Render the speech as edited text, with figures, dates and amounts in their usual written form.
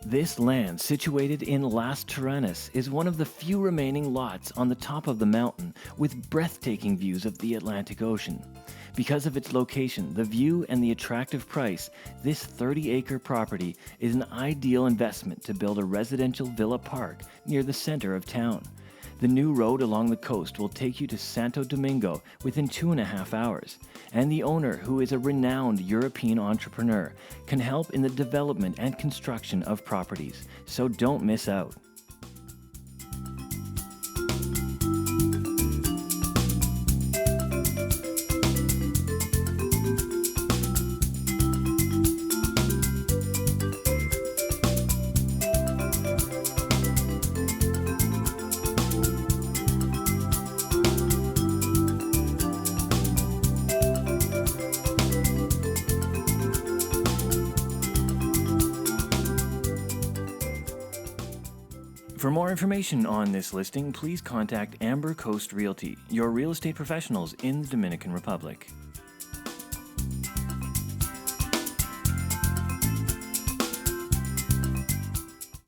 This land, situated in Las Terranas, is one of the few remaining lots on the top of the mountain with breathtaking views of the Atlantic Ocean. Because of its location, the view, and the attractive price, this 30-acre property is an ideal investment to build a residential villa park near the center of town. The new road along the coast will take you to Santo Domingo within 2.5 hours, and the owner, who is a renowned European entrepreneur, can help in the development and construction of properties, so don't miss out. For more information on this listing, please contact Amber Coast Realty, your real estate professionals in the Dominican Republic.